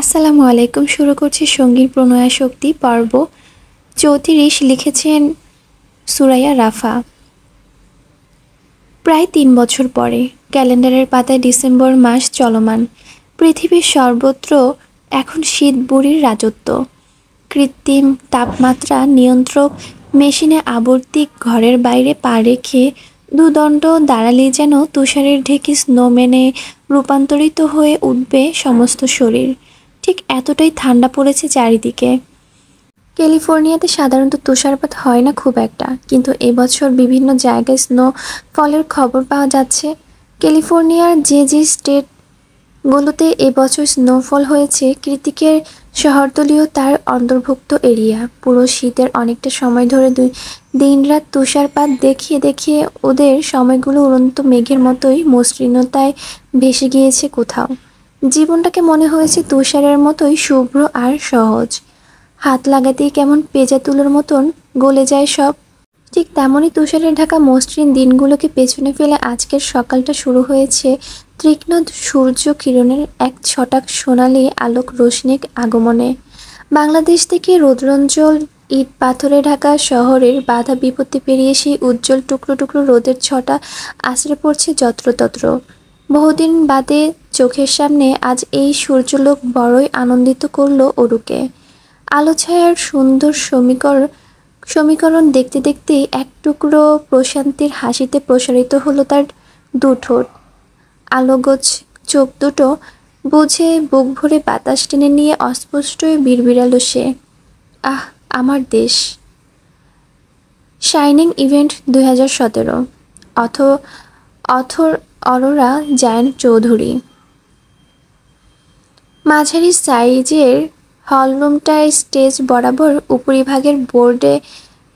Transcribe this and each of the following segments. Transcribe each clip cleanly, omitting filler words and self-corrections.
আসসালামু আলাইকুম। শুরু করছি সঙ্গীর প্রণয়াশক্তি পর্ব ৩৪। লিখেছেন সুরাইয়া রাফা। প্রায় ৩ বছর পরে ক্যালেন্ডারের পাতায় ডিসেম্বর মাস চলমান। পৃথিবীর সর্বত্র এখন শীত বুড়ির রাজত্ব। কৃত্রিম তাপমাত্রা নিয়ন্ত্রক মেশিনে আবর্তিক ঘরের বাইরে পা রেখে দুদণ্ড দাঁড়ালে যেন তুষারের ঢেকি স্নোম্যানে রূপান্তরিত হয়ে উঠবে সমস্ত শরীর। ঠিক এতটাই ঠান্ডা পড়েছে চারিদিকে। ক্যালিফোর্নিয়াতে সাধারণত তুষারপাত হয় না খুব একটা, কিন্তু এবছর বিভিন্ন জায়গায় স্নোফলের খবর পাওয়া যাচ্ছে। ক্যালিফোর্নিয়ার যে স্টেটগুলোতে এবছর স্নোফল হয়েছে, কৃতিকের শহরতলিও তার অন্তর্ভুক্ত এরিয়া। পুরো শীতের অনেকটা সময় ধরে দিনরাত তুষারপাত দেখিয়ে দেখিয়ে ওদের সময়গুলো উড়ন্ত মেঘের মতোই মসৃণতায় ভেসে গিয়েছে কোথাও। জীবনটাকে মনে হয়েছে তুষারের মতোই শুভ্র আর সহজ। হাত লাগাতেই কেমন পেঁজা তুলোর মতন গলে যায় সব। ঠিক তেমনই তুষারে ঢাকা মসৃণ দিনগুলোকে পেছনে ফেলে আজকের সকালটা শুরু হয়েছে তীক্ষ্ণ সূর্য কিরণের এক ছটাক সোনালি আলোক রশ্মির আগমনে। বাংলাদেশ থেকে রৌদ্রোজ্জ্বল ইট পাথরে ঢাকা শহরের বাধা বিপত্তি পেরিয়ে সেই উজ্জ্বল টুকরো টুকরো রোদের ছটা আছড়ে পড়ছে যত্রতত্র। বহুদিন বাদে চোখের সামনে আজ এই সূর্যলোক বড়ই আনন্দিত করল অরুকে। আলো ছায়ার সুন্দর সমীকরণ দেখতে দেখতে এক টুকরো প্রশান্তির হাসিতে প্রসারিত হলো তার দুঠোঁট। আলোগোছ চোখ দুটো বুঝে বুক ভরে বাতাস টেনে নিয়ে অস্পষ্টই বিড়বিড়ালো সে, আহ আমার দেশ। Shining event 2017। Author Arora Jayant Chowdhury. মাঝারি সাইজের হলরুমটায় স্টেজ বরাবর উপরিভাগের বোর্ডে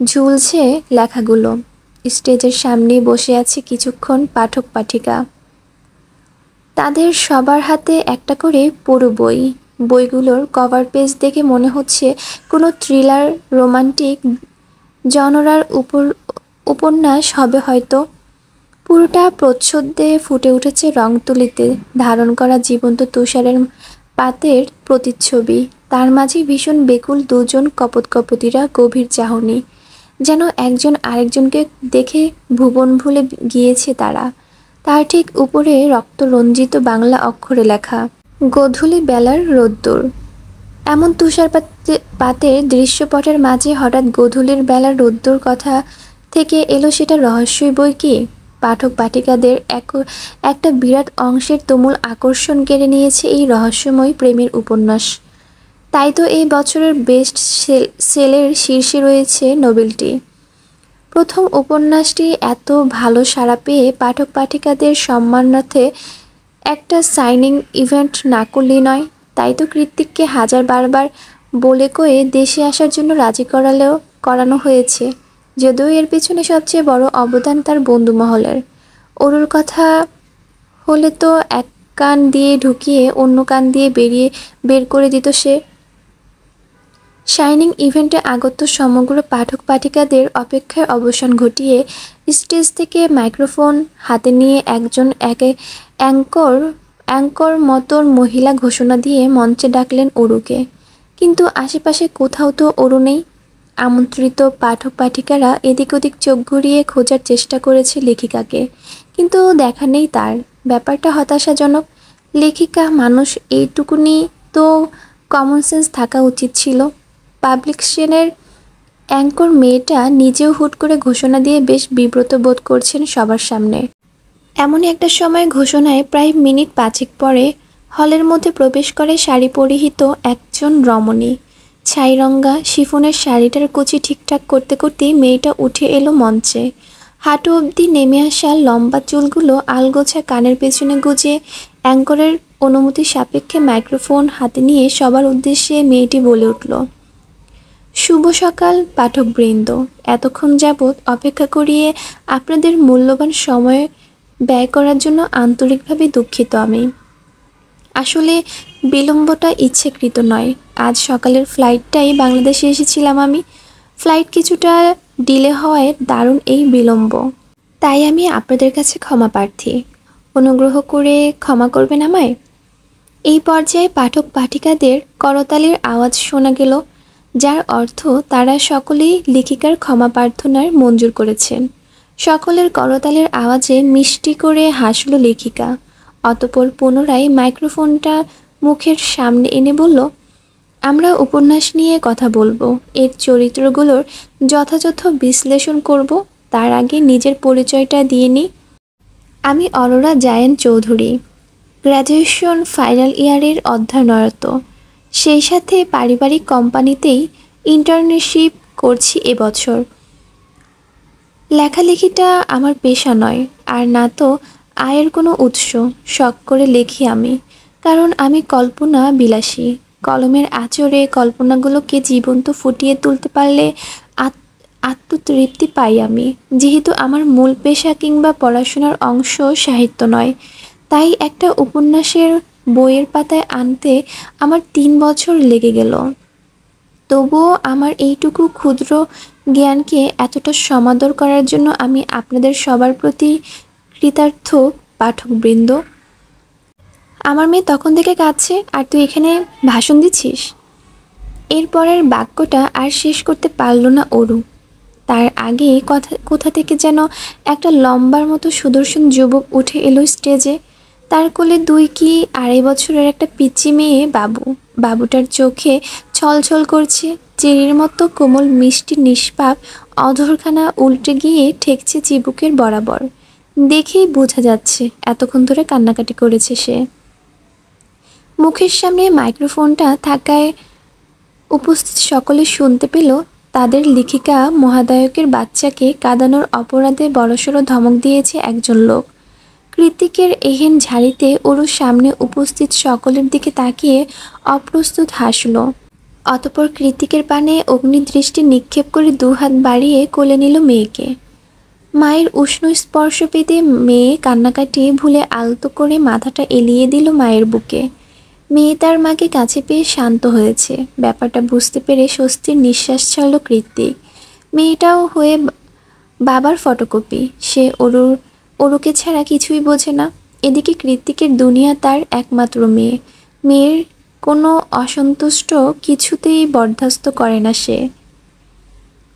ঝুলছে লেখাগুলো। স্টেজের সামনেই বসে আছে কিছুক্ষণ পাঠক পাঠিকা। তাদের সবার হাতে একটা করে পুরো বই। বইগুলোর কভার পেজ দেখে মনে হচ্ছে কোনো থ্রিলার রোমান্টিক জনরার উপন্যাস হবে হয়তো। পুরোটা প্রচ্ছদে ফুটে উঠেছে রং তুলিতে ধারণ করা জীবন্ত তুষারের পাতের প্রতিচ্ছবি। তার মাঝে ভীষণ বেকুল দুজন কপোতকপতিরা গভীর চাহনি, যেন একজন আরেকজনকে দেখে ভুবন ভুলে গিয়েছে তারা। তার ঠিক উপরে রক্তরঞ্জিত বাংলা অক্ষরে লেখা, গোধূলি বেলার রোদ্দুর। এমন তুষারপাতের দৃশ্যপটের মাঝে হঠাৎ গোধূলির বেলার রোদ্দুর কথা থেকে এলো সেটা রহস্যই বই কি। পাঠক পাঠিকাদের একটা বিরাট অংশের তুমুল আকর্ষণ কেড়ে নিয়েছে এই রহস্যময় প্রেমের উপন্যাস। তাই তো এই বছরের বেস্ট সেলের শীর্ষে রয়েছে নোবেলটি। প্রথম উপন্যাসটি এত ভালো সাড়া পেয়ে পাঠক পাঠিকাদের সম্মানার্থে একটা সাইনিং ইভেন্ট না করলেই নয়। তাই তো কৃতিককে হাজার বারবার বলে কয়ে দেশে আসার জন্য রাজি করানো হয়েছে। যদিও এর পেছনে সবচেয়ে বড় অবদান তার বন্ধু মহলের। অরুর কথা হলে তো এক কান দিয়ে ঢুকিয়ে অন্য কান দিয়ে বের করে দিত সে। শাইনিং ইভেন্টে আগত সমগ্র পাঠক পাঠিকাদের অপেক্ষার অবসান ঘটিয়ে স্টেজ থেকে মাইক্রোফোন হাতে নিয়ে একজন অ্যাঙ্কর মতন মহিলা ঘোষণা দিয়ে মঞ্চে ডাকলেন অরুকে। কিন্তু আশেপাশে কোথাও তো অরু নেই। আমন্ত্রিত পাঠক পাঠিকারা এদিক ওদিক চোখ ঘুরিয়ে খোঁজার চেষ্টা করেছে লেখিকাকে, কিন্তু দেখা নেই তার। ব্যাপারটা হতাশাজনক। লেখিকা মানুষ, এইটুকুনি তো কমন সেন্স থাকা উচিত ছিল। পাবলিকেশনের অ্যাঙ্কর মেয়েটা নিজেও হুট করে ঘোষণা দিয়ে বেশ বিব্রত বোধ করছেন সবার সামনে। এমনই একটা সময় ঘোষণায় প্রায় মিনিট 5 পরে হলের মধ্যে প্রবেশ করে শাড়ি পরিহিত একজন রমণী। ছাইরঙ্গা শিফনের শাড়িটার কুচি ঠিকঠাক করতে করতেই মেয়েটা উঠে এলো মঞ্চে। হাঁটু অবধি নেমে আসা লম্বা চুলগুলো আলগোছা কানের পেছনে গুজে অ্যাঙ্করের অনুমতি সাপেক্ষে মাইক্রোফোন হাতে নিয়ে সবার উদ্দেশ্যে মেয়েটি বলে উঠল, শুভ সকাল পাঠকবৃন্দ। এতক্ষণ যাবৎ অপেক্ষা করিয়ে আপনাদের মূল্যবান সময় ব্যয় করার জন্য আন্তরিকভাবে দুঃখিত আমি। আসলে বিলম্বটা ইচ্ছাকৃত নয়। আজ সকালের ফ্লাইটটাই বাংলাদেশে এসেছিলাম আমি। ফ্লাইট কিছুটা ডিলে হওয়ায় দারুণ এই বিলম্ব। তাই আমি আপনাদের কাছে ক্ষমা প্রার্থী। অনুগ্রহ করে ক্ষমা করবেন আমায়। এই পর্যায়ে পাঠক পাঠিকাদের করতালির আওয়াজ শোনা গেল, যার অর্থ তারা সকলেই লেখিকার ক্ষমা প্রার্থনার মঞ্জুর করেছেন। সকলের করতালের আওয়াজে মিষ্টি করে হাসল লেখিকা। অতঃপর পুনরায় মাইক্রোফোনটা মুখের সামনে এনে বলল, আমরা উপন্যাস নিয়ে কথা বলবো, এর চরিত্রগুলোর যথাযথ বিশ্লেষণ করব। তার আগে নিজের পরিচয়টা দিয়ে নিই। আমি অরোরা জায়ান চৌধুরী, গ্র্যাজুয়েশন ফাইনাল ইয়ারের অধ্যয়নরত। সেই সাথে পারিবারিক কোম্পানিতেই ইন্টার্নশিপ করছি এবছর। লেখালেখিটা আমার পেশা নয়, আর না তো আয়ের কোনো উৎস। শখ করে লেখি আমি, কারণ আমি কল্পনা বিলাসী। কলমের আঁচড়ে কল্পনাগুলোকে জীবন্ত ফুটিয়ে তুলতে পারলে আত্মতৃপ্তি পাই আমি। যেহেতু আমার মূল পেশা কিংবা পড়াশোনার অংশ সাহিত্য নয়, তাই একটা উপন্যাসের বইয়ের পাতায় আনতে আমার 3 বছর লেগে গেল। তবুও আমার এইটুকু ক্ষুদ্র জ্ঞানকে এতটা সমাদর করার জন্য আমি আপনাদের সবার প্রতি কৃতার্থ পাঠকবৃন্দ। আমার মেয়ে তখন থেকে কাঁদছে, আর তুই এখানে ভাষণ দিচ্ছিস। এরপরের বাক্যটা আর শেষ করতে পারল না অরু। তার আগে কোথা থেকে যেন একটা লম্বার মতো সুদর্শন যুবক উঠে এলো স্টেজে। তার কোলে 2 কি 2.5 বছরের একটা পিচ্চি মেয়ে বাবু। বাবুটার চোখে ছলছল করছে, চেরির মতো কোমল মিষ্টি নিষ্পাপ অধরখানা উল্টে গিয়ে ঠেকছে চিবুকের বরাবর। দেখেই বোঝা যাচ্ছে এতক্ষণ ধরে কান্নাকাটি করেছে সে। মুখের সামনে মাইক্রোফোনটা থাকায় উপস্থিত সকলে শুনতে পেল তাদের লেখিকা মহাদায়কের বাচ্চাকে কাঁদানোর অপরাধে বড়সড় ধমক দিয়েছে একজন লোক। কৃতিকের এহেন ঝাড়িতে ওর সামনে উপস্থিত সকলের দিকে তাকিয়ে অপ্রস্তুত হাসল। অতঃপর কৃতিকের পানে অগ্নিদৃষ্টি নিক্ষেপ করে 2 হাত বাড়িয়ে কোলে নিল মেয়েকে। মায়ের উষ্ণ স্পর্শ পেতে মেয়ে কান্নাকাটি ভুলে আলতো করে মাথাটা এলিয়ে দিল মায়ের বুকে। মেয়ে তার মাকে কাছে পেয়ে শান্ত হয়েছে। ব্যাপারটা বুঝতে পেরে স্বস্তির নিঃশ্বাস ছাড়ল কৃতিক। মেয়েটাও হয়ে বাবার ফটোকপি। সে অরুকে ছাড়া কিছুই বোঝে না। এদিকে কৃতিকের দুনিয়া তার একমাত্র মেয়ে। মেয়ের কোনো অসন্তুষ্ট কিছুতেই বরদাস্ত করে না সে।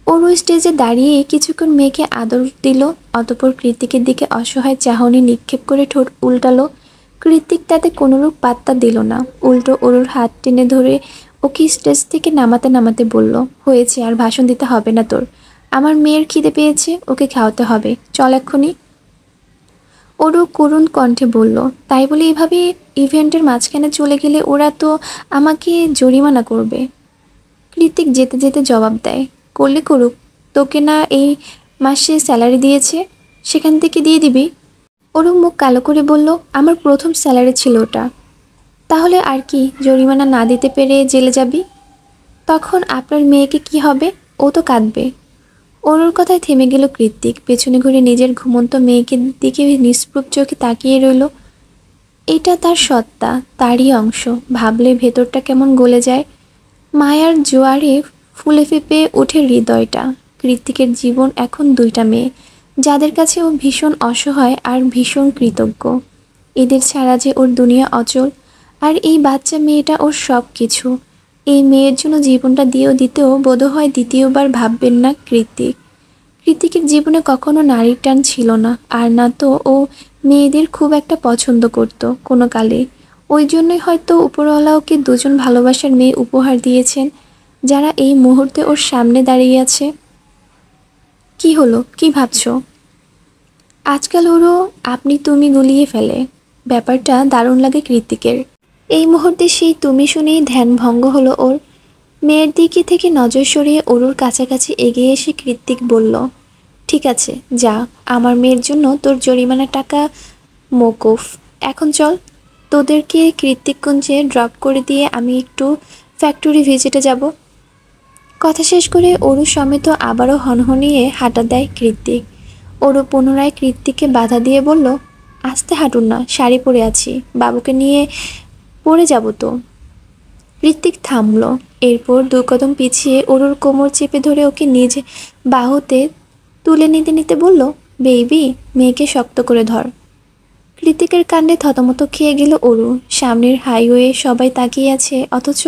অরু স্টেজে দাঁড়িয়ে কিছুক্ষণ মেয়েকে আদর দিল, অতঃপর কৃতিকের দিকে অসহায় চাহনি নিক্ষেপ করে ঠোঁট উল্টালো। কৃতিক তাতে কোনোরূপ পাত্তা দিল না, উল্টো অরুর হাত টেনে ধরে ওকে স্টেজ থেকে নামাতে নামাতে বলল, হয়েছে, আর ভাষণ দিতে হবে না তোর। আমার মেয়ের খিদে পেয়েছে, ওকে খাওয়াতে হবে, চল এক্ষুনি। অরু করুণ কণ্ঠে বলল, তাই বলে এভাবে ইভেন্টের মাঝখানে চলে গেলে ওরা তো আমাকে জরিমানা করবে। কৃতিক যেতে যেতে জবাব দেয়, করলে করুক, তোকে না এই মাসে স্যালারি দিয়েছে, সেখান থেকে দিয়ে দিবি। অরু মুখ কালো করে বলল, আমার প্রথম স্যালারি ছিল ওটা। তাহলে আর কি, জরিমানা না দিতে পেরে জেলে যাবি? তখন আপনার মেয়েকে কি হবে? ও তো কাঁদবে। অরুর কথায় থেমে গেল কৃতিক। পেছনে ঘুরে নিজের ঘুমন্ত মেয়েকে দিকে নিষ্প্রভ চোখে তাকিয়ে রইল। এটা তার সত্তা, তারই অংশ। ভাবলে ভেতরটা কেমন গলে যায়। মায়ার জোয়ারে ফুলে ফেঁপে ওঠে হৃদয়টা। কৃতিকের জীবন এখন 2টা মেয়ে, যাদের কাছে ও ভীষণ অসহায় আর ভীষণ কৃতজ্ঞ। এদের ছাড়া যে ওর দুনিয়া অচল, আর এই বাচ্চা মেয়েটা ওর সব কিছু। এই মেয়ের জন্য জীবনটা দিতেও বোধহয় দ্বিতীয়বার ভাববেন না কৃতিক। কৃতিকের জীবনে কখনো নারীর টান ছিল না, আর না তো ও মেয়েদের খুব একটা পছন্দ করত কোনো কালে। ওই জন্যই হয়তো উপরওয়ালা ওকে 2জন ভালোবাসার মেয়ে উপহার দিয়েছেন, যারা এই মুহূর্তে ওর সামনে দাঁড়িয়ে আছে। কি হলো, কি ভাবছো? আজকাল ওরও আপনি তুমি গুলিয়ে ফেলে। ব্যাপারটা দারুণ লাগে কৃতিকের। এই মুহূর্তে সেই তুমি শুনেই ধ্যান ভঙ্গ হলো ওর। মেয়ের দিকে থেকে নজর সরিয়ে অরুর কাছাকাছি এগিয়ে এসে কৃতিক বলল, ঠিক আছে, যা, আমার মেয়ের জন্য তোর জরিমানা টাকা মওকুফ। এখন চল, তোদেরকে কৃতিকগঞ্জে ড্রপ করে দিয়ে আমি একটু ফ্যাক্টরি ভিজিটে যাব। কথা শেষ করে অরু সমেত আবারও হনহনিয়ে হাঁটা দেয় কৃতিক। অরু পুনরায় কৃতিককে বাধা দিয়ে বলল, আস্তে হাঁটুন না, শাড়ি পরে আছি, বাবুকে নিয়ে পড়ে যাব তো। কৃতিক থামল। এরপর 2 কদম পিছিয়ে অরুর কোমর চেপে ধরে ওকে নিজ বাহুতে তুলে নিতে নিতে বলল, বেবি, মেয়েকে শক্ত করে ধর। কৃতিকের কাণ্ডে থতমত খেয়ে গেল অরু। সামনের হাইওয়ে সবাই তাকিয়ে আছে, অথচ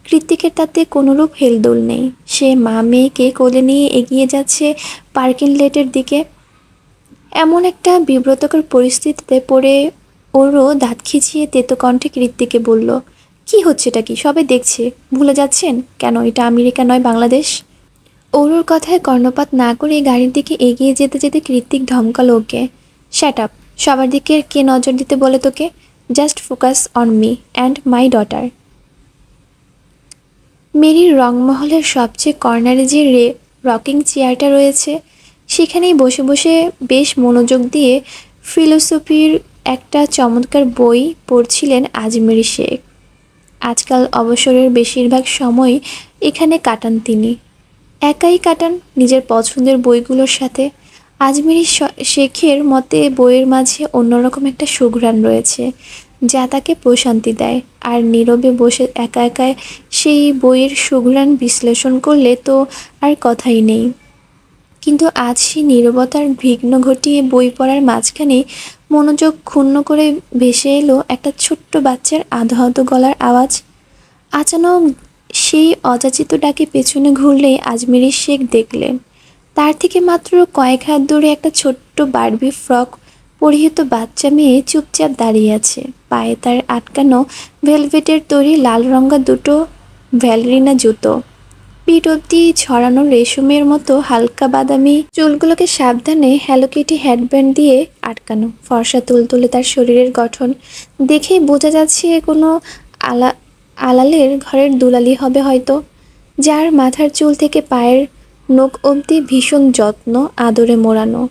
কৃতিকের তাতে কোনোরূপ হেলদোল নেই। সে মা মেয়েকে কোলে নিয়ে এগিয়ে যাচ্ছে পার্কিং লেটের দিকে। এমন একটা বিব্রতকর পরিস্থিতিতে পড়ে অরু দাঁত খিচিয়ে তেতো কণ্ঠে কৃতিকে বলল, কি হচ্ছেটা কি? সবাই দেখছে, ভুলে যাচ্ছেন কেন এটা আমেরিকা নয় বাংলাদেশ? অরুর কথায় কর্ণপাত না করে গাড়ির দিকে এগিয়ে যেতে যেতে কৃতিক ধমকালো ওকে, শ্যাট আপ। সবার দিকে কে নজর দিতে বলে তোকে? Just focus on me and my daughter. মেরির রংমহলের সবচেয়ে কর্নারে যে রকিং চেয়ারটা রয়েছে, সেখানেই বসে বসে বেশ মনোযোগ দিয়ে ফিলোসফির একটা চমৎকার বই পড়ছিলেন আজমেরি শেখ। আজকাল অবসরের বেশিরভাগ সময় এখানে কাটান তিনি। একাই কাটান নিজের পছন্দের বইগুলোর সাথে। আজমেরি শেখের মতে বইয়ের মাঝে অন্যরকম একটা সুঘ্রাণ রয়েছে, যা তাকে প্রশান্তি দেয়। আর নীরবে বসে একা একা সেই বইয়ের সুঘ্রাণ বিশ্লেষণ করলে তো আর কথাই নেই। কিন্তু আজ সেই নীরবতার বিঘ্ন ঘটিয়ে বই পড়ার মাঝখানে মনোযোগ ক্ষুণ্ণ করে ভেসে এলো একটা ছোট্ট বাচ্চার আধো আধো গলার আওয়াজ। আচানক সেই অযাচিত ডাকে পেছনে ঘুরলে আজমেরি শেখ দেখলেন, তার থেকে মাত্র কয়েক হাত দূরে একটা ছোট্ট বারবি ফ্রক পরিহিত বাচ্চা মেয়ে চুপচাপ দাঁড়িয়ে আছে। পায়ে তার আটকানো ভেলভেটের তৈরি লাল রঙা দুটো ভ্যালরিনা জুতো, পিঠ অব্দি ছড়ানো রেশমের মতো হালকা বাদামি চুলগুলোকে সাবধানে হ্যালো কিটি হেডব্যান্ড দিয়ে আটকানো। ফর্সা তুলতুলে তার শরীরের গঠন দেখেই বোঝা যাচ্ছে কোনো আলা আলালের ঘরের দুলালি হবে হয়তো, যার মাথার চুল থেকে পায়ের নখ অবধি ভীষণ যত্ন আদরে মোড়ানো।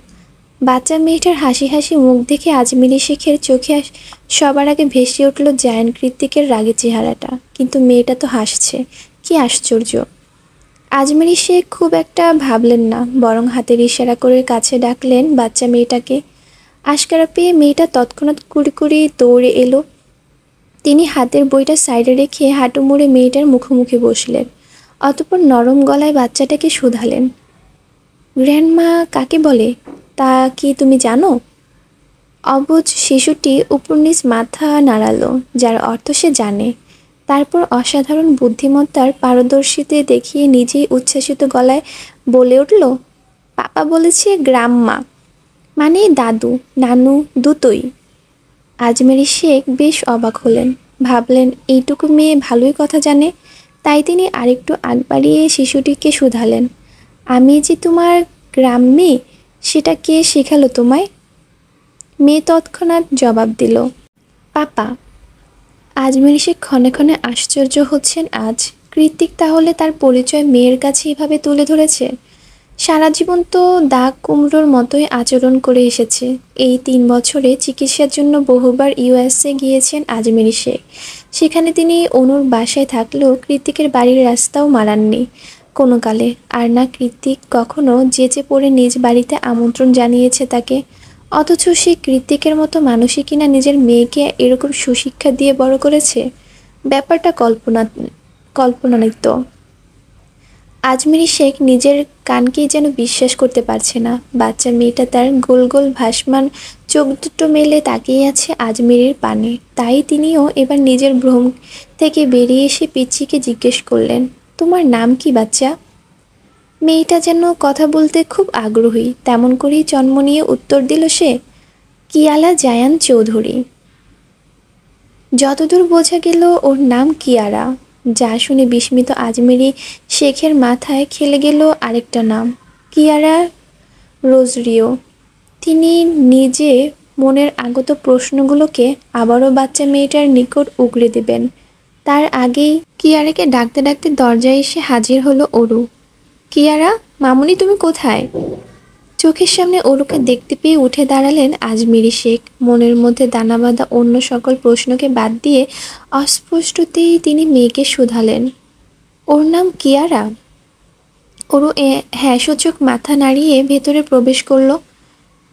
বাচ্চা মেয়েটার হাসি হাসি মুখ দেখে আজমেরি শেখের চোখে সবার আগে ভেসে উঠল জায়ান কৃতিকের রাগী চেহারাটা। কিন্তু মেয়েটা তো হাসছে, কি আশ্চর্য! আজমেরি শেখ খুব একটা ভাবলেন না, বরং হাতের ইশারা করে কাছে ডাকলেন বাচ্চা মেয়েটাকে। আশকারা পেয়ে মেয়েটা তৎক্ষণাৎ কুড়ি দৌড়ে এলো। তিনি হাতের বইটা সাইডে রেখে হাঁটু মুড়ে মেয়েটার মুখোমুখি বসলেন। অতঃপর নরম গলায় বাচ্চাটাকে শুধালেন, গ্র্যান্ডমা কাকে বলে তা কি তুমি জানো? অবুঝ শিশুটি উপর নিচ মাথা নাড়ালো, যার অর্থ সে জানে। তারপর অসাধারণ বুদ্ধিমত্তার পারদর্শিতা দেখিয়ে নিজেই উচ্ছ্বাসিত গলায় বলে উঠল, পাপা বলেছে গ্রাম্মা, মানে দাদু নানু দুটোই। আজমেরি শেখ বেশ অবাক হলেন, ভাবলেন এইটুকু মেয়ে ভালোই কথা জানে। তাই তিনি আরেকটু আগ বাড়িয়ে শিশুটিকে শুধালেন, আমি যে তোমার গ্রাম্যে, সেটা কে শেখালো তোমায়? মেয়ে তৎক্ষণাৎ জবাব দিল, পাপা। আজমেরি শেখ ক্ষণে ক্ষণে আশ্চর্য হচ্ছেন আজ কৃতিক তাহলে তার পরিচয় মেয়ের কাছে এভাবে তুলে ধরেছে। সারা জীবন তো দাগ কুমড়োর মতোই আচরণ করে এসেছে। এই 3 বছরে চিকিৎসার জন্য বহুবার ইউএসএ গিয়েছেন আজমেরি শেখ। সেখানে তিনি অনুর বাসায় থাকলেও কৃতিকের বাড়ির রাস্তাও মারাননি কোনো কালে। আর না কৃতিক কখনো যেচে পড়ে নিজ বাড়িতে আমন্ত্রণ জানিয়েছে তাকে। অথচ সে কৃতিকের মতো মানুষই কিনা নিজের মেয়েকে এরকম সুশিক্ষা দিয়ে বড় করেছে। ব্যাপারটা কল্পনাতীত। আজমেরি শেখ নিজের কানকেই যেন বিশ্বাস করতে পারছে না। বাচ্চা মেয়েটা তার গোল গোল ভাসমান চোখ দুটো মেলে তাকিয়ে আছে আজমেরির পানে। তাই তিনিও এবার নিজের ভ্রম থেকে বেরিয়ে এসে পিচ্চিকে জিজ্ঞেস করলেন, তোমার নাম কি বাচ্চা? মেয়েটা যেন কথা বলতে খুব আগ্রহী, তেমন করেই জন্ম নিয়ে উত্তর দিল সে, কিয়ালা জায়ান চৌধুরী। যতদূর বোঝা গেল ওর নাম কিয়ারা। যা শুনে বিস্মিত আজমেরি শেখের মাথায় খেলে গেল আরেকটা নাম, কিয়ারা রোজরিও। তিনি নিজে মনের আগত প্রশ্নগুলোকে আবারও বাচ্চা মেয়েটার নিকট উগরে দেবেন, তার আগেই কিয়ারাকে ডাকতে ডাকতে দরজায় এসে হাজির হলো অরু। কিয়ারা, মামুনি তুমি কোথায়? চোখের সামনে অরুকে দেখতে পেয়ে উঠে দাঁড়ালেন আজমেরি শেখ। মনের মধ্যে দানা বাঁধা অন্য সকল প্রশ্নকে বাদ দিয়ে অস্পষ্টতেই তিনি মেয়েকে শুধালেন, ওর নাম কিয়ারা? অরু হ্যাঁ সূচক মাথা নাড়িয়ে ভেতরে প্রবেশ করল।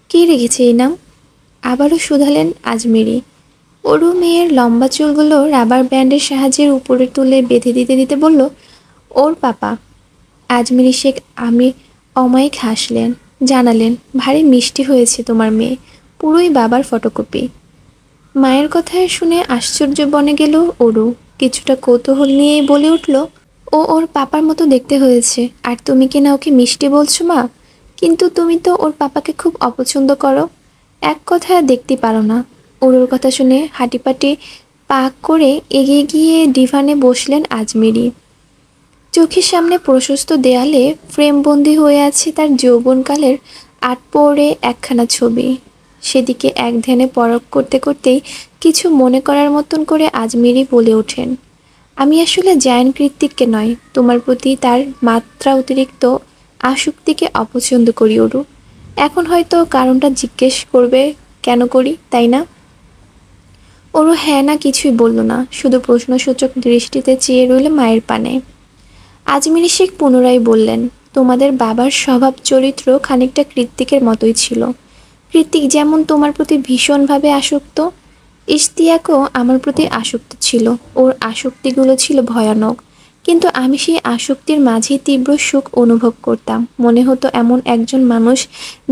কে রেখেছে এই নাম? আবারও শুধালেন আজমেরি। অরু মেয়ের লম্বা চুলগুলো রাবার ব্যান্ডের সাহায্যে উপরে তুলে বেঁধে দিতে দিতে বলল, ওর পাপা। আজমেরি শেখ অমায়িক হাসলেন, জানালেন, ভারী মিষ্টি হয়েছে তোমার মেয়ে, পুরোই বাবার ফটোকপি। মায়ের কথায় শুনে আশ্চর্য বনে গেল ওরু। কিছুটা কৌতূহল নিয়েই বলে উঠল, ও ওর পাপার মতো দেখতে হয়েছে, আর তুমি কিনা ওকে মিষ্টি বলছো মা? কিন্তু তুমি তো ওর পাপাকে খুব অপছন্দ করো, এক কথায় দেখতে পারো না। ওর কথা শুনে হাঁটিপাটি পা করে এগিয়ে গিয়ে ডিভানে বসলেন আজমেরি। চোখের সামনে প্রশস্ত দেয়ালে ফ্রেমবন্দি হয়ে আছে তার যৌবনকালের আটপৌরে একখানা ছবি। সেদিকে এক ধ্যানে পরখ করতে করতেই কিছু মনে করার মতন করে আজমেরি বলে ওঠেন, আমি আসলে জায়ান কৃত্তিককে নয়, তোমার প্রতি তার মাত্রা অতিরিক্ত আসক্তিকে অপছন্দ করি ওরু। এখন হয়তো কারণটা জিজ্ঞেস করবে কেন করি, তাই না? ওরু হ্যাঁ না কিছুই বলল না, শুধু প্রশ্নসূচক দৃষ্টিতে চেয়ে রইল মায়ের পানে। আজমিরি শেখ পুনরায় বললেন, তোমাদের বাবার স্বভাব চরিত্র খানিকটা কৃত্তিকের মতোই ছিল। কৃত্তিক যেমন তোমার প্রতি ভীষণভাবে আসক্ত, ইশতিয়াকও আমার প্রতি আসক্ত ছিল। ওর আসক্তিগুলো ছিল ভয়ানক, কিন্তু আমি সেই আসক্তির মাঝেই তীব্র সুখ অনুভব করতাম। মনে হতো এমন একজন মানুষ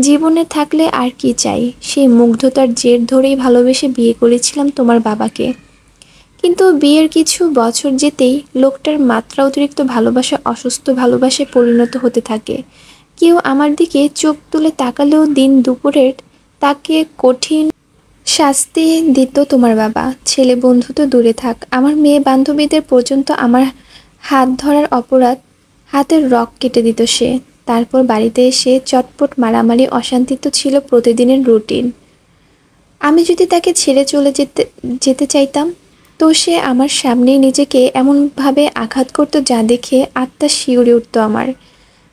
জীবনে থাকলে আর কি চাই। সেই মুগ্ধতার জের ধরেই ভালোবেসে বিয়ে করেছিলাম তোমার বাবাকে। কিন্তু বিয়ের কিছু বছর যেতেই লোকটার মাত্রা অতিরিক্ত ভালোবাসা অসুস্থ ভালোবাসায় পরিণত হতে থাকে। কেউ আমার দিকে চোখ তুলে তাকালেও দিন দুপুরের তাকে কঠিন শাস্তি দিত তোমার বাবা। ছেলে বন্ধু তো দূরে থাক, আমার মেয়ে বান্ধবীদের পর্যন্ত আমার হাত ধরার অপরাধ হাতের রগ কেটে দিত সে। তারপর বাড়িতে এসে চটপট মারামারি অশান্তি তো ছিল প্রতিদিনের রুটিন। আমি যদি তাকে ছেড়ে চলে যেতে যেতে চাইতাম, তো সে আমার সামনেই নিজেকে এমনভাবে আঘাত করতো যা দেখে আত্মা শিউরে উঠত আমার।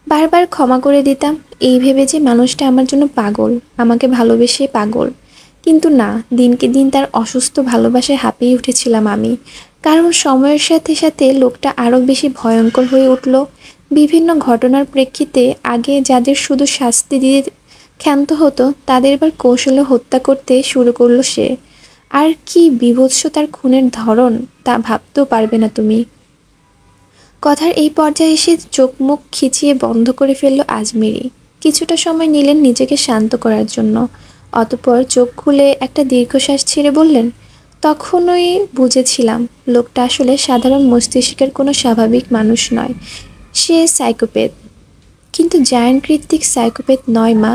বারবার ক্ষমা করে দিতাম এই ভেবে যে মানুষটা আমার জন্য পাগল, আমাকে ভালোবেসে পাগল। কিন্তু না, দিনকে দিন তার অসুস্থ ভালোবাসায় হাঁপিয়ে উঠেছিলাম আমি। কারণ সময়ের সাথে সাথে লোকটা আরও বেশি ভয়ঙ্কর হয়ে উঠল। বিভিন্ন ঘটনার প্রেক্ষিতে আগে যাদের শুধু শাস্তি দিয়ে ক্ষান্ত হতো, তাদের এবার কৌশলে হত্যা করতে শুরু করলো সে। আর কি বীভৎস তার খুনের ধরন, তা ভাবতেও পারবে না তুমি। কথার এই পর্যায়ে এসে চোখ মুখ খিচিয়ে বন্ধ করে ফেলল আজমেরি। কিছুটা সময় নিলেন নিজেকে শান্ত করার জন্য। অতঃপর চোখ খুলে একটা দীর্ঘশ্বাস ছেড়ে বললেন, তখনই বুঝেছিলাম লোকটা আসলে সাধারণ মস্তিষ্কের কোনো স্বাভাবিক মানুষ নয়, সে সাইকোপ্যাথ। কিন্তু জায়ান কৃত্তিক সাইকোপ্যাথ নয় মা।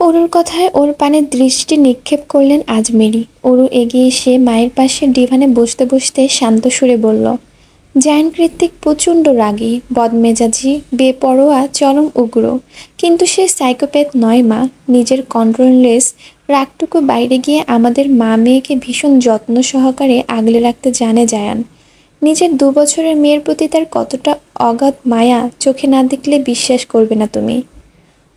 অরুর কথায় ওর পানে দৃষ্টি নিক্ষেপ করলেন আজমেরি। অরু এগিয়ে এসে মায়ের পাশে ডিভানে বসতে বসতে শান্ত সুরে বলল, জায়ান কৃত্তিক প্রচণ্ড রাগী, বদমেজাজি, বেপরোয়া, চরম উগ্র। কিন্তু সে সাইকোপ্যাথ নয় মা। নিজের কন্ট্রোললেস রাগটুকু বাইরে গিয়ে আমাদের মা মেয়েকে ভীষণ যত্ন সহকারে আগলে রাখতে জানে জায়ান। নিজের 2 বছরের মেয়ের প্রতি তার কতটা অগাধ মায়া চোখে না দেখলে বিশ্বাস করবে না তুমি।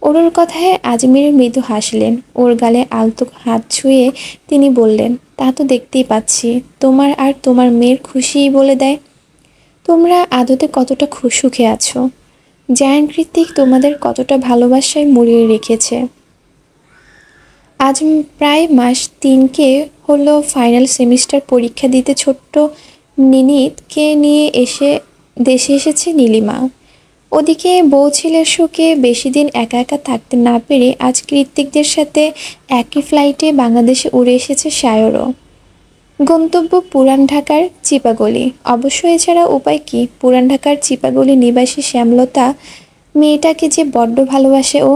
ওর কথায় আজমির মৃদু হাসলেন। ওর গালে আলতো হাত ছুঁয়ে তিনি বললেন, তা তো দেখতেই পাচ্ছি, তোমার আর তোমার মেয়ের খুশিই বলে দেয় তোমরা আদতে কতটা সুখে আছো। জায়ান কৃত্তিক তোমাদের কতটা ভালোবাসায় মুড়িয়ে রেখেছে। আজ প্রায় মাস 3কে হলো ফাইনাল সেমিস্টার পরীক্ষা দিতে ছোট্ট নিনিতকে নিয়ে দেশে এসেছে নীলিমা। ওদিকে বউ ছেলের শোকে বেশি দিন একা একা থাকতে না পেরে আজ কৃত্তিকদের সাথে একই ফ্লাইটে বাংলাদেশে উড়ে এসেছে সায়রও। গন্তব্য পুরান ঢাকার চিপাগলি। অবশ্য এছাড়া উপায় কি, পুরান ঢাকার চিপাগলি নিবাসী শ্যামলতা মেয়েটাকে যে বড্ড ভালোবাসে ও।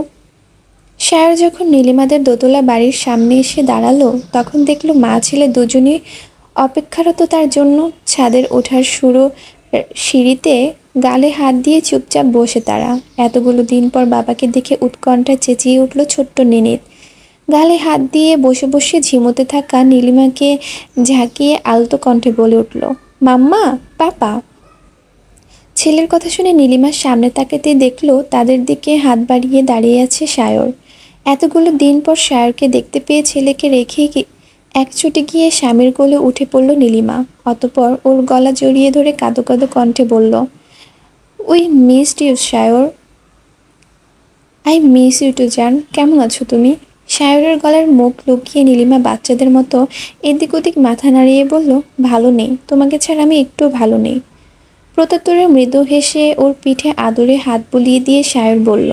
সায়র যখন নীলিমাদের দোতলা বাড়ির সামনে এসে দাঁড়ালো, তখন দেখলো মা ছেলে দুজনই অপেক্ষারত তার জন্য। ছাদের ওঠার সিঁড়িতে গালে হাত দিয়ে চুপচাপ বসে তারা। এতগুলো দিন পর বাবাকে দেখে উৎকণ্ঠায় চেঁচিয়ে উঠল ছোট্ট নিনিত। গালে হাত দিয়ে বসে বসে ঝিমোতে থাকা নীলিমাকে ঝাঁকিয়ে আলতো কণ্ঠে বলে উঠল, মাম্মা, পাপা। ছেলের কথা শুনে নীলিমার সামনে তাকাতে দেখলো তাদের দিকে হাত বাড়িয়ে দাঁড়িয়ে আছে সায়র। এতগুলো দিন পর সায়রকে দেখতে পেয়ে ছেলেকে রেখে একচুটে গিয়ে স্বামীর কোলে উঠে পড়ল নীলিমা। অতঃপর ওর গলা জড়িয়ে ধরে কাঁদো কাঁদো কণ্ঠে বলল, উই মিসড ইউ সায়র। আই মিস ইউ টু জান। কেমন আছো তুমি? সায়রের গলার মুখ লুকিয়ে নীলিমা বাচ্চাদের মতো এদিক ওদিক মাথা নাড়িয়ে বলল, ভালো নেই, তোমাকে ছাড়া আমি একটু ভালো নেই। প্রত্যুত্তরে মৃদু হেসে ওর পিঠে আদরে হাত বুলিয়ে দিয়ে সায়র বলল,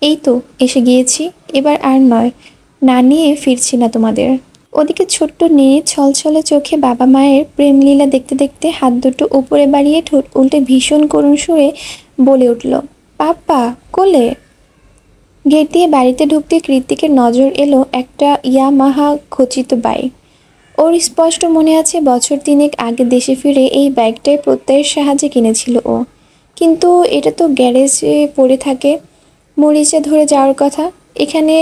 এই তো এসে গিয়েছি, এবার আর নয়, না নিয়ে ফিরছি না তোমাদের। ওদিকে ছোট্ট নিয়ে ছলছলে চোখে বাবা মায়ের প্রেমলীলা দেখতে দেখতে হাত দুটো উপরে বাড়িয়ে ঠোঁট উল্টে ভীষণ করুণ সুরে বলে উঠল, পাপা কোলে। গেট দিয়ে বাড়িতে ঢুকতে কৃত্তিকের নজর এলো একটা ইয়ামাহা খচিত বাইক। ওর স্পষ্ট মনে আছে বছর তিনেক আগে দেশে ফিরে এই বাইকটাই প্রত্যয়ের সাহায্যে কিনেছিল ও। কিন্তু এটা তো গ্যারেজে পড়ে থাকে, মরিচে ধরে যাওয়ার কথা। এখানে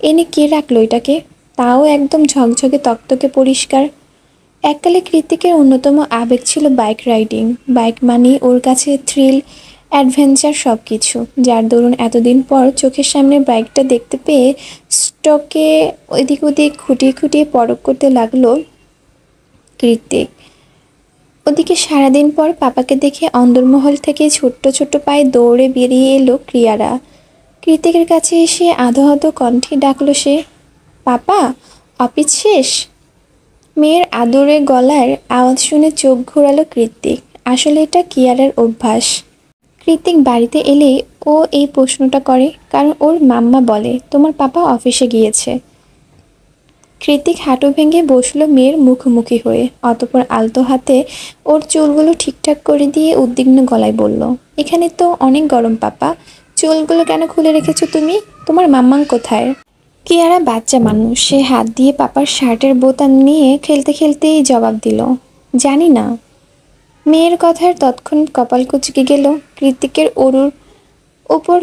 এনে কে রাখলো এটাকে? তাও একদম ঝকঝকে তকতকে পরিষ্কার। এককালে কৃত্তিকের অন্যতম আবেগ ছিল বাইক রাইডিং। বাইক মানেই ওর কাছে থ্রিল, অ্যাডভেঞ্চার সব কিছু, যার দরুন এতদিন পর চোখের সামনে বাইকটা দেখতে পেয়ে স্টকে এদিক ওদিক খুঁটিয়ে খুঁটিয়ে পরখ করতে লাগলো কৃত্তিক। ওদিকে সারাদিন পর পাপাকে দেখে অন্দরমহল থেকে ছোট্ট ছোট্ট পায়ে দৌড়ে বেরিয়ে এলো ক্রিয়ারা। কৃত্তিকের কাছে এসে আধো আধো কণ্ঠে ডাকলো সে, পাপা অফিস শেষ? মেয়ের আদুরে গলার আওয়াজ শুনে চোখ ঘোরালো কৃত্তিক। আসলে এটা কিয়ারার অভ্যাস। কৃত্তিক বাড়িতে এলে ও এই প্রশ্নটা করে, কারণ ওর মাম্মা বলে তোমার পাপা অফিসে গিয়েছে। কৃত্তিক হাঁটু ভেঙে বসলো মেয়ের মুখোমুখি হয়ে, অতঃপর আলতো হাতে ওর চুলগুলো ঠিকঠাক করে দিয়ে উদ্বিগ্ন গলায় বলল, এখানে তো অনেক গরম পাপা, চুলগুলো কেন খুলে রেখেছো তুমি? তোমার মাম্মাং কোথায়? কিয়ারা বাচ্চা মানুষ, সে হাত দিয়ে পাপার শার্টের বোতাম নিয়ে খেলতে খেলতেই জবাব দিল, জানি না। মেয়ের কথার তৎক্ষণাৎ কপাল কুঁচকে গেল কৃত্তিকের। অরুর ওপর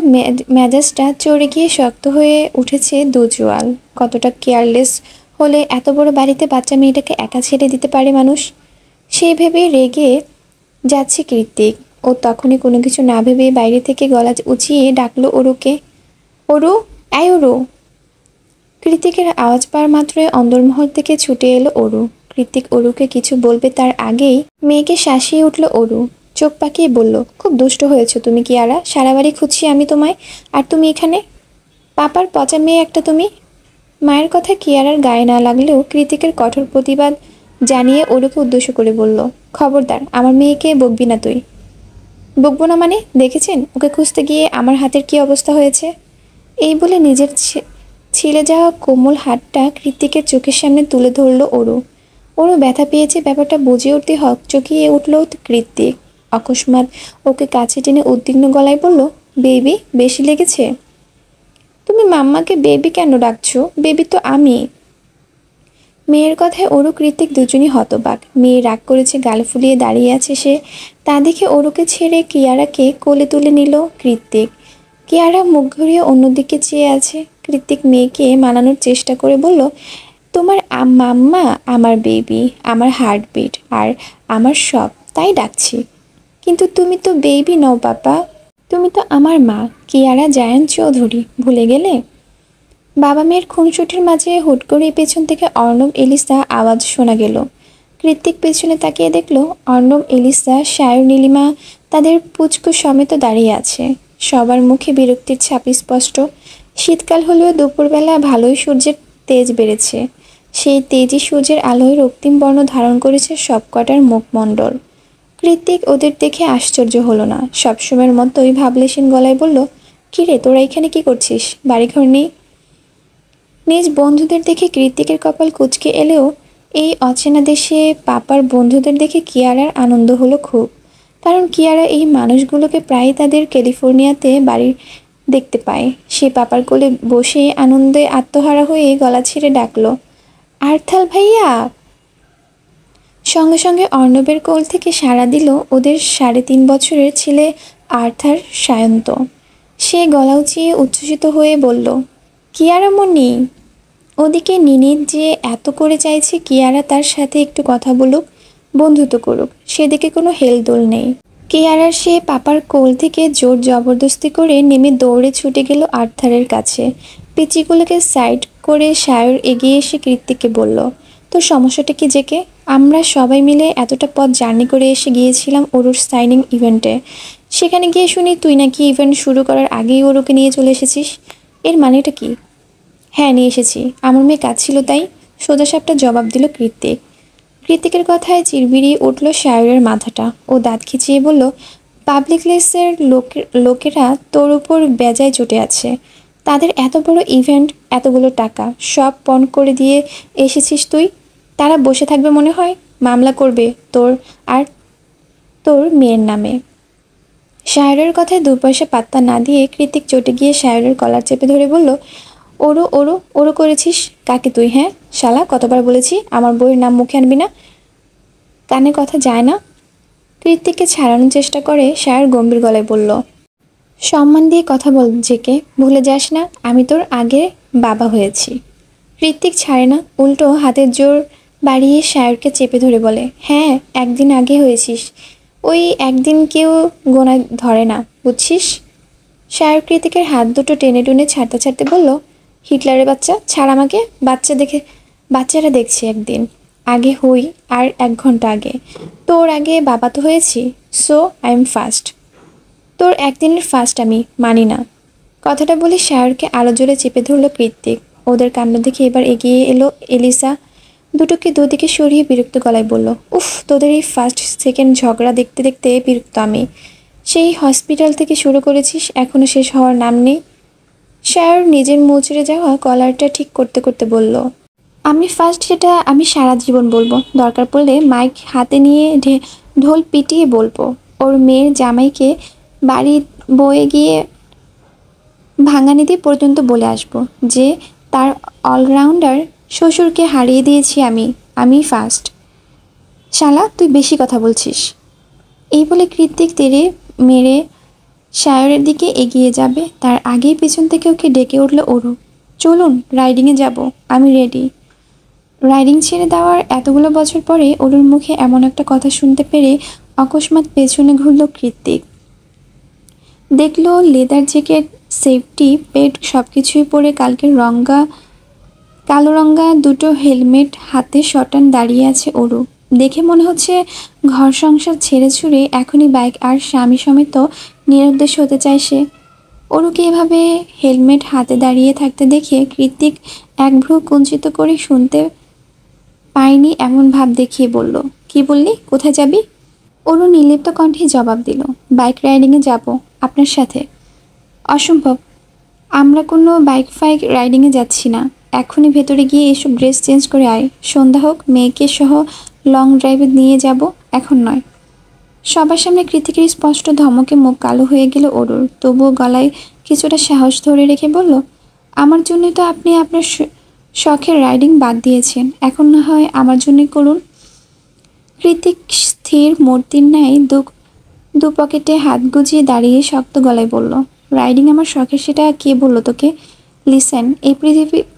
মেজাজটা চড়ে গিয়ে শক্ত হয়ে উঠেছে দুজোয়াল। কতটা কেয়ারলেস হলে এত বড় বাড়িতে বাচ্চা মেয়েটাকে একা ছেড়ে দিতে পারে মানুষ? সেই ভেবে রেগে যাচ্ছে কৃত্তিক। ও তখনই কোনো কিছু না ভেবে বাইরে থেকে গলা উঁচিয়ে ডাকলো অরুকে, অরু, আয় অরু। কৃত্তিকের আওয়াজ পাওয়ার মাত্রই অন্দরমহল থেকে ছুটে এলো অরু। কৃত্তিক অরুকে কিছু বলবে তার আগেই মেয়েকে শাসিয়ে উঠল অরু। চোখ পাকিয়ে বলল, খুব দুষ্ট হয়েছো তুমি কিয়ারা, সারা বাড়ি খুঁজছি আমি তোমায়, আর তুমি এখানে? পাপার পচা মেয়ে একটা তুমি। মায়ের কথা কিয়ারার গায়ে না লাগলেও কৃত্তিকের কঠোর প্রতিবাদ জানিয়ে অরুকে উদ্দেশ্য করে বলল, খবরদার আমার মেয়েকে বকবি না তুই। বকবো না মানে? দেখেছেন ওকে খুঁজতে গিয়ে আমার হাতের কি অবস্থা হয়েছে? এই বলে নিজের ছিলে যাওয়া কোমল হাতটা কৃত্তিকের চোখের সামনে তুলে ধরল অরু। ওরও ব্যথা পেয়েছে ব্যাপারটা বুঝে উঠতে হকচকিয়ে উঠল কৃত্তিক। অকস্মাৎ ওকে কাছে টেনে উদ্বিগ্ন গলায় বলল, বেবি বেশি লেগেছে? তুমি মাম্মাকে বেবি কেন ডাকছো? বেবি তো আমি। মেয়ের কথায় অরু কৃত্তিক দুজনই হতবাক। মেয়ে রাগ করেছে, গাল ফুলিয়ে দাঁড়িয়ে আছে সে। তা দেখে অরুকে ছেড়ে কিয়ারাকে কোলে তুলে নিল কৃত্তিক। কিয়ারা মুখ ঘুরিয়ে অন্যদিকে চেয়ে আছে। কৃত্তিক মেয়েকে মানানোর চেষ্টা করে বলল, তোমার মাম্মা আমার বেবি, আমার হার্টবিট আর আমার সব, তাই ডাকছি। কিন্তু তুমি তো বেবি নও পাপা, তুমি তো আমার মা, কিয়ারা জায়ান চৌধুরী, ভুলে গেলে? বাবা মেয়ের খুনসুটির মাঝে হুট করে পেছন থেকে অর্ণব এলিসা আওয়াজ শোনা গেল। কৃত্তিক পেছনে তাকিয়ে দেখল অর্ণব, এলিসা, সায়র, নীলিমা তাদের পুচকু সমেত দাঁড়িয়ে আছে। সবার মুখে বিরক্তির ছাপ স্পষ্ট। শীতকাল হলেও দুপুরবেলা ভালোই সূর্যের তেজ বেড়েছে। সেই তেজই সূর্যের আলোয় রক্তিম বর্ণ ধারণ করেছে সবকটার মুখমণ্ডল। কৃত্তিক ওদের দেখে আশ্চর্য হলো না, সবসময়ের মতোই ভাবলেশীন গলায় বলল, কিরে তোরা এখানে কি করছিস? বাড়িঘর নেই? নিজ বন্ধুদের দেখে কৃত্তিকের কপাল কুঁচকে এলেও এই অচেনা দেশে পাপার বন্ধুদের দেখে কিয়ারার আনন্দ হলো খুব। কারণ কিয়ারা এই মানুষগুলোকে প্রায়ই তাদের ক্যালিফোর্নিয়াতে বাড়ি দেখতে পায়। সে পাপার কোলে বসে আনন্দে আত্মহারা হয়ে গলা ছেড়ে ডাকলো, আর্থাল ভাইয়া। সঙ্গে সঙ্গে অর্ণবের কোল থেকে সাড়া দিল ওদের 3.5 বছরের ছেলে আর্থার সায়ন্ত। সে গলা উঁচিয়ে উচ্ছ্বসিত হয়ে বলল, কিয়ারা মনি। ওদিকে নিনিত যে এত করে চাইছে কিয়ারা তার সাথে একটু কথা বলুক, বন্ধুত্ব করুক, সেদিকে কোনো হেলদোল নেই। কিয়ারার সে পাপার কোল থেকে জোর জবরদস্তি করে নেমে দৌড়ে ছুটে গেল আর্থারের কাছে। পিচিগুলোকে সাইড করে সায়র এগিয়ে এসে কৃত্তিককে বলল, তোর সমস্যাটা কি জেকে? আমরা সবাই মিলে এতটা পথ জার্নি করে এসে গিয়েছিলাম ওরুর সাইনিং ইভেন্টে। সেখানে গিয়ে শুনি তুই নাকি ইভেন্ট শুরু করার আগেই ওরুকে নিয়ে চলে এসেছিস। এর মানেটা কি? হ্যাঁ নিয়ে এসেছি, আমার মেয়ে কাজ ছিল তাই, সোজাসাপটা জবাব দিল কৃত্তিক। কৃত্তিকের কথায় চিরবিড়িয়ে উঠল সায়রের মাথাটা। ও দাঁত খিচিয়ে বলল, পাবলিক প্লেসের লোকেরা তোর উপর বেজায় চটে আছে। তাদের এত বড় ইভেন্ট, এতগুলো টাকা সব পণ করে দিয়ে এসেছিস তুই। তারা বসে থাকবে মনে হয়? মামলা করবে তোর আর তোর মেয়ের নামে। শায়রের কথায় দু পয়সা পাত্তা না দিয়ে কৃতিক চটে গিয়ে শায়রের কলার চেপে ধরে বলল, ওরো ওরো ওরো করেছিস কাকে তুই? হ্যাঁ শালা, কতবার বলেছি আমার বইয়ের নাম মুখে আনবি না, কানে কথা যায় না? কৃতিককে ছাড়ানোর চেষ্টা করে শায়র গম্ভীর গলায় বলল, সম্মান দিয়ে কথা বল জেকে, ভুলে যাস না আমি তোর আগে বাবা হয়েছি। কৃতিক ছাড়ে না, উল্টো হাতের জোর বাড়িয়ে শায়রকে চেপে ধরে বলে, হ্যাঁ একদিন আগে হয়েছিস, ওই একদিন কেউ গোনা ধরে না, বুঝছিস? শায়র কৃতিকের হাত দুটো টেনে টুনে ছাড়তে ছাড়তে বলল, হিটলারের বাচ্চা ছাড় আমাকে, বাচ্চারা দেখছি একদিন আগে হই আর 1 ঘন্টা আগে। তোর আগে বাবা তো হয়েছি, সো আই এম ফার্স্ট। তোর একদিনের ফার্স্ট আমি মানি না। কথাটা বলে শায়রকে আরো জোরে চেপে ধরল কৃতিক। ওদের কাণ্ড দেখে এবার এগিয়ে এলো এলিসা। দুটোকে দুদিকে সরিয়ে বিরক্ত গলায় বলল, উফ, তোদের এই ফার্স্ট সেকেন্ড ঝগড়া দেখতে দেখতে বিরক্ত আমি। সেই হসপিটাল থেকে শুরু করেছিস, এখনো শেষ হওয়ার নাম নেই। শায়র নিজের মুচড়ে যাওয়া কলারটা ঠিক করতে করতে বলল, আমি ফার্স্ট, সেটা আমি সারা জীবন বলবো, দরকার পড়লে মাইক হাতে নিয়ে ঢোল পিটিয়ে বলবো। ওর মেয়ের জামাইকে বাড়ি বয়ে গিয়ে ভাঙানিতে পর্যন্ত বলে আসবো যে তার অলরাউন্ডার শ্বশুরকে হারিয়ে দিয়েছি আমি ফার্স্ট। শালা তুই বেশি কথা বলছিস। এই বলে কৃতিক তেড়ে মেরে শায়রের দিকে এগিয়ে যাবে, তার আগেই পেছন থেকে ওকে ডেকে উঠল ওরু, চলুন রাইডিংয়ে যাব, আমি রেডি। রাইডিং ছেড়ে দেওয়ার এতগুলো বছর পরে ওরুর মুখে এমন একটা কথা শুনতে পেরে অকস্মাৎ পেছনে ঘুরল কৃতিক। দেখলো লেদার জ্যাকেট, সেফটি পেড সব কিছুই পরে কালকের কালো রঙা দুটো হেলমেট হাতে শটান দাঁড়িয়ে আছে ওরু। দেখে মনে হচ্ছে ঘর সংসার ছেড়ে ছুড়ে এখনই বাইক আর স্বামী সমেত নিরুদ্দেশ হতে চায় সে। ওরুকে এভাবে হেলমেট হাতে দাঁড়িয়ে থাকতে দেখে কৃতিক এক ভ্রু কুঞ্চিত করে শুনতে পায়নি এমন ভাব দেখিয়ে বলল, কি বললি, কোথায় যাবি? ওরু নির্লিপ্ত কণ্ঠে জবাব দিল, বাইক রাইডিংয়ে যাব আপনার সাথে। অসম্ভব, আমরা কোনো বাইক রাইডিংয়ে যাচ্ছি না। এখনই ভেতরে গিয়ে এসব ড্রেস চেঞ্জ করে আয়, সন্ধ্যা হোক, মেয়েকে সহ লং ড্রাইভে নিয়ে যাব, এখন নয়। সবার সামনে কৃতিকের স্পষ্ট ধমকে মুখ কালো হয়ে গেল ওরুর, তবুও গলায় কিছুটা সাহস ধরে রেখে বলল, আমার জন্যই তো আপনি আপনার শখের রাইডিং বাদ দিয়েছেন, এখন না হয় আমার জন্যই করুন। কৃতিক স্থির মূর্তির ন্যায় দু পকেটে হাত গুজিয়ে দাঁড়িয়ে শক্ত গলায় বলল, রাইডিং আমার শখের, সেটা কে বললো তোকে? লিসেন, এই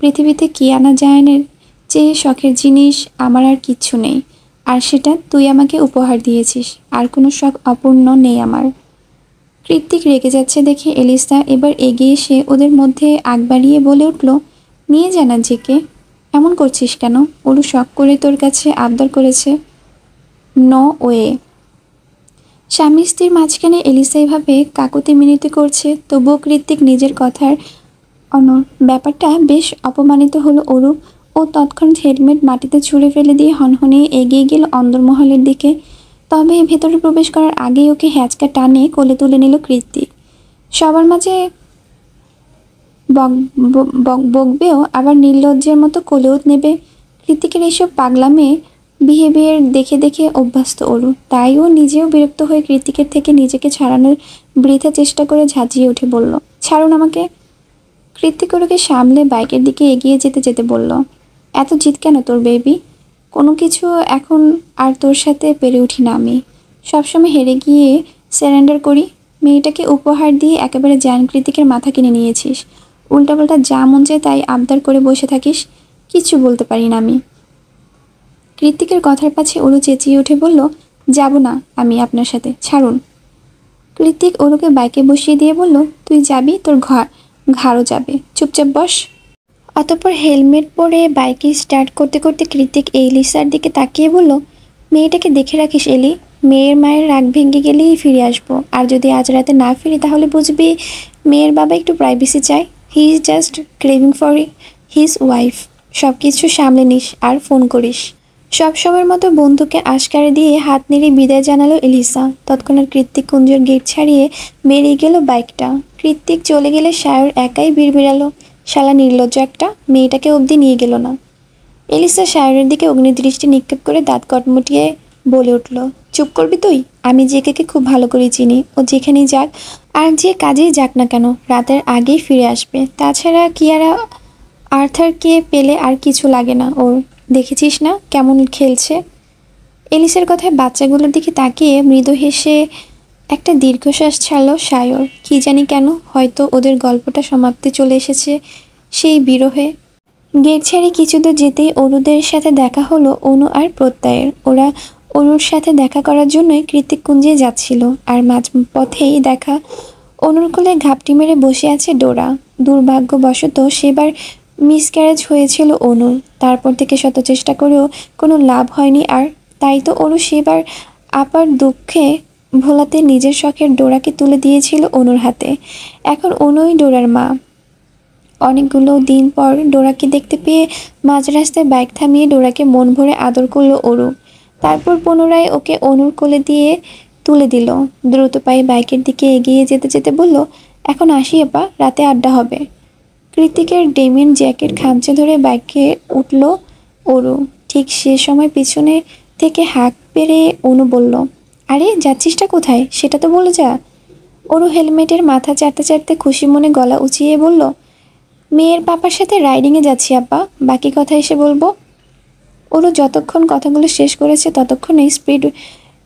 পৃথিবীতে কি আনা জায়নের চেয়ে শখের জিনিস আমার আর কিচ্ছু নেই, আর সেটা তুই আমাকে উপহার দিয়েছিস, আর কোনো শখ অপূর্ণ নেই আমার। কৃতিক রেগে যাচ্ছে দেখে এলিসা এবার এগিয়ে এসে ওদের মধ্যে আগ বাড়িয়ে বলে উঠল, নিয়ে জানা জেকে, এমন করছিস কেন? ওরু শখ করে তোর কাছে আবদার করেছে। No way. স্বামী স্ত্রীর মাঝখানে এলিসা এভাবে কাকুতি মিনতি করছে, তবুও কৃতিক নিজের কথার ব্যাপারটা বেশ অপমানিত হলো ওরু। ও তৎক্ষণাৎ হেলমেট মাটিতে ছুঁড়ে ফেলে দিয়ে হনহনিয়ে এগিয়ে গেল অন্দরমহলের দিকে। তবে ভেতরে প্রবেশ করার আগেই ওকে হ্যাচকা টানে কোলে তুলে নিল কৃতিক। সবার মাঝে বকবেও, আবার নির্লজ্জের মতো কোলেও নেবে। কৃতিকের এইসব পাগলামে বিহেভিয়ার দেখে দেখে অভ্যস্ত ওরু, তাই ও নিজেও বিরক্ত হয়ে কৃতিকের থেকে নিজেকে ছাড়ানোর বৃথা চেষ্টা করে ঝাঁঝিয়ে উঠে বলল, ছাড়ুন আমাকে। কৃতিক ওরুকে সামলে বাইকের দিকে এগিয়ে যেতে যেতে বলল, এত জিদ কেন তোর বেবি? কোনো কিছু এখন আর তোর সাথে পেরে উঠি না আমি, সবসময় হেরে গিয়ে সারেন্ডার করি। মেয়েটাকে উপহার দিয়ে একেবারে জান কৃতিকের মাথা কিনে নিয়েছিস, উল্টাপাল্টা যা মন চায় তাই আবদার করে বসে থাকিস, কিছু বলতে পারি না আমি। কৃতিকের কথার পাছে ওরু চেঁচিয়ে উঠে বলল, যাব না আমি আপনার সাথে, ছাড়ুন। কৃতিক ওরুকে বাইকে বসিয়ে দিয়ে বলল, তুই যাবি, তোর ঘাড়ও যাবে, চুপচাপ বস। অতঃপর হেলমেট পরে বাইকে স্টার্ট করতে করতে কৃতিক এলিসার দিকে তাকিয়ে বলল, মেয়েটাকে দেখে রাখিস এলি, মেয়ের মায়ের রাগ ভেঙে গেলেই ফিরে আসবো, আর যদি আজ রাতে না ফিরি তাহলে বুঝবি মেয়ের বাবা একটু প্রাইভেসি চায়, he is just craving for his wife. সব কিছু সামলে নিস আর ফোন করিস। সবসময়ের মতো বন্ধুকে আশকারে দিয়ে হাত নেড়ে বিদায় জানালো এলিসা। তৎক্ষণাৎ কৃত্তিক কুঞ্জর গেট ছাড়িয়ে বেরিয়ে গেল বাইকটা। কৃত্তিক চলে গেলে সায়র একাই বিড়বিড়ালো, শালা নির্লজ্জ একটা, মেয়েটাকে অবধি নিয়ে গেল না। এলিসা সায়রের দিকে অগ্নিদৃষ্টি নিক্ষেপ করে দাঁত কটমটিয়ে বলে উঠল, চুপ করবি তুই? আমি জেকেকে খুব ভালো করে চিনি। ও যেখানেই যাক আর যে কাজেই যাক না কেন রাতের আগেই ফিরে আসবে। তাছাড়া কিয়ারা আর্থারকে পেলে আর কিছু লাগে না ওর। দেখেছিস না কেমন খেলছে? এলিসের কথায় বাচ্চাগুলোর দিকে তাকিয়ে মৃদু হেসে একটা দীর্ঘশ্বাস ছাড়ল সায়র। কি জানি কেন, হয়তো ওদের গল্পটা সমাপ্তি চলে এসেছে সেই বিরহে। গেট ছেড়ে কিছু দূর যেতেই অরুদের সাথে দেখা হলো অনু আর প্রত্যয়ের। ওরা অনুর সাথে দেখা করার জন্যই কৃত্তিক কুঞ্জে যাচ্ছিল। আর মাঝ পথেই দেখা, অনুর কোলে ঘাপটি মেরে বসে আছে ডোরা। দুর্ভাগ্যবশত সেবার মিসক্যারেজ হয়েছিল অনুর। তারপর থেকে শত চেষ্টা করেও কোনো লাভ হয়নি। আর তাই তো অনু সেবার আপার দুঃখে ভোলাতে নিজের শখের ডোরাকে তুলে দিয়েছিল অনুর হাতে। এখন অনুই ডোরার মা। অনেকগুলো দিন পর ডোরাকে দেখতে পেয়ে মাঝ রাস্তায় বাইক থামিয়ে ডোরাকে মন ভরে আদর করলো অরু। তারপর পুনরায় ওকে অনুর কোলে দিয়ে তুলে দিল। দ্রুত পায়ে বাইকের দিকে এগিয়ে যেতে যেতে বলল, এখন আসি আপা, রাতে আড্ডা হবে। কৃতিকের ডেমিন জ্যাকেট খামচে ধরে বাইকে উঠল অরু। ঠিক সে সময় পিছনে থেকে হাঁক পেরে অনু বলল, আরে যাচ্ছিসটা কোথায় সেটা তো বলে যা। অরু হেলমেটের মাথা চাটতে চাটতে খুশি মনে গলা উঁচিয়ে বলল, মেয়ের পাপার সাথে রাইডিংয়ে যাচ্ছি আপা, বাকি কথা এসে বলবো। ওরও যতক্ষণ কথাগুলো শেষ করেছে ততক্ষণে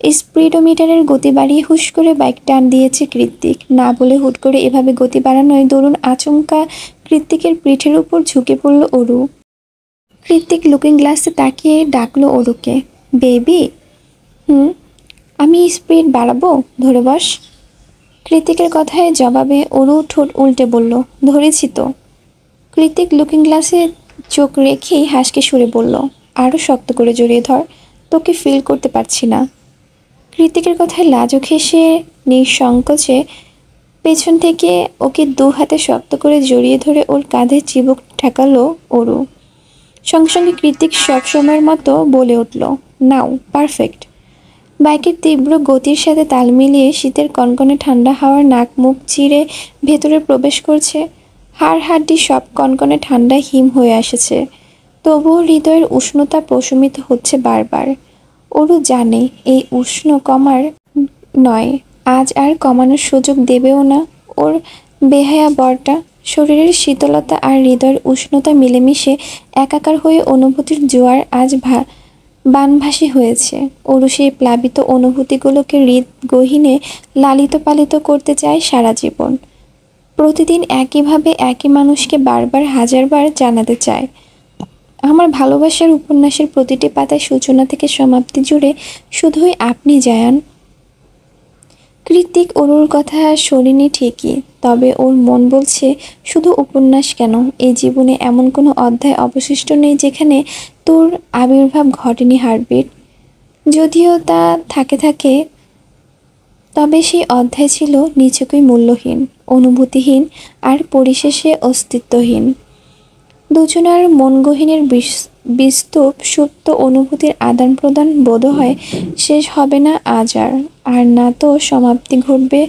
স্পিডোমিটারের গতি বাড়িয়ে হুশ করে বাইক টান দিয়েছে কৃত্তিক। না বলে হুট করে এভাবে গতি বাড়ানোয় দরুন আচমকা কৃত্তিকের পিঠের উপর ঝুঁকে পড়ল অরু। কৃত্তিক লুকিং গ্লাসে তাকিয়ে ডাকলো অরুকে, বেবি। আমি স্পিড বাড়াবো, ধরে বস। কৃত্তিকের কথায় জবাবে অরু ঠোঁট উল্টে বলল, ধরেছি তো। কৃত্তিক লুকিং গ্লাসে চোখ রেখেই হাসকে সুরে বলল, আরও শক্ত করে জড়িয়ে ধর, তোকে ফিল করতে পারছি না। কৃত্তিকের কথায় লাজুক হেসে নিঃসংকোচে পেছন থেকে ওকে দু হাতে শক্ত করে জড়িয়ে ধরে ওর কাঁধে চিবুক ঠেকালো অরু। সঙ্গে সঙ্গে কৃত্তিক সব সময়ের মতো বলে উঠল, নাও, পারফেক্ট। বাইকের তীব্র গতির সাথে তাল মিলিয়ে শীতের কনকনে ঠান্ডা হাওয়ার নাক মুখ চিরে ভেতরে প্রবেশ করছে। হাড় হাড্ডি সব কনকনে ঠান্ডায় হিম হয়ে আসছে। তবুও হৃদয়ের উষ্ণতা প্রশমিত হচ্ছে বারবার। ওরও জানে এই উষ্ণ কমার নয়, আজ আর কমানোর সুযোগ দেবেও না ওর বেহায়া বরটা। শরীরের শীতলতা আর হৃদয়ের উষ্ণতা মিলেমিশে একাকার হয়ে অনুভূতির জোয়ার আজ বানভাসী হয়েছে। ওরু সেই প্লাবিত অনুভূতিগুলোকে হৃদ গহীনে লালিত পালিত করতে চায় সারা জীবন। প্রতিদিন একইভাবে একই মানুষকে বারবার হাজারবার জানাতে চায়, আমার ভালোবাসার উপন্যাসের প্রতিটি পাতায় সূচনা থেকে সমাপ্তি জুড়ে শুধুই আপনি জায়ান। কৃত্তিক অরুর কথা শোনেনি ঠিকই, তবে ওর মন বলছে, শুধু উপন্যাস কেন, এই জীবনে এমন কোনো অধ্যায় অবশিষ্ট নেই যেখানে তোর আবির্ভাব ঘটেনি হার্টবিট। যদিও তা থাকে তবে সেই অধ্যায় ছিল নিছকই মূল্যহীন, অনুভূতিহীন আর পরিশেষে অস্তিত্বহীন। দুজনার মনগহীনের বিস্তূপ সুপ্ত অনুভূতির আদান প্রদান বোধহয় শেষ হবে না আজ আর না তো সমাপ্তি ঘটবে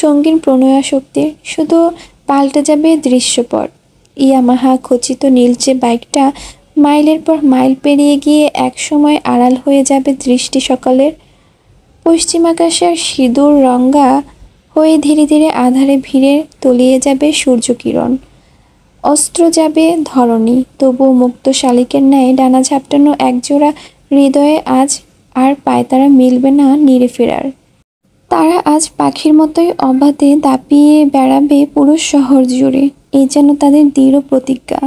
সঙ্গীন প্রণয়াসক্তির, শুধু পাল্টে যাবে দৃশ্যপট। ইয়ামাহা খচিত নীলচে বাইকটা মাইলের পর মাইল পেরিয়ে গিয়ে একসময় আড়াল হয়ে যাবে দৃষ্টি সকলের। পশ্চিমাকাশের সিঁদুর রঙা হয়ে ধীরে ধীরে আধারে ভিড়ে তলিয়ে যাবে সূর্যকিরণ। অস্ত্র যাবে ধরণী, তবুও মুক্ত শালিকের ন্যায় ডানা ঝাপটানো একজোড়া হৃদয়ে আজ আর পায়তারা মিলবে না নিরে ফেরার। তারা আজ পাখির মতোই অবাধে দাপিয়ে বেড়াবে পুরো শহর জুড়ে, এই যেন তাদের দৃঢ় প্রতিজ্ঞা।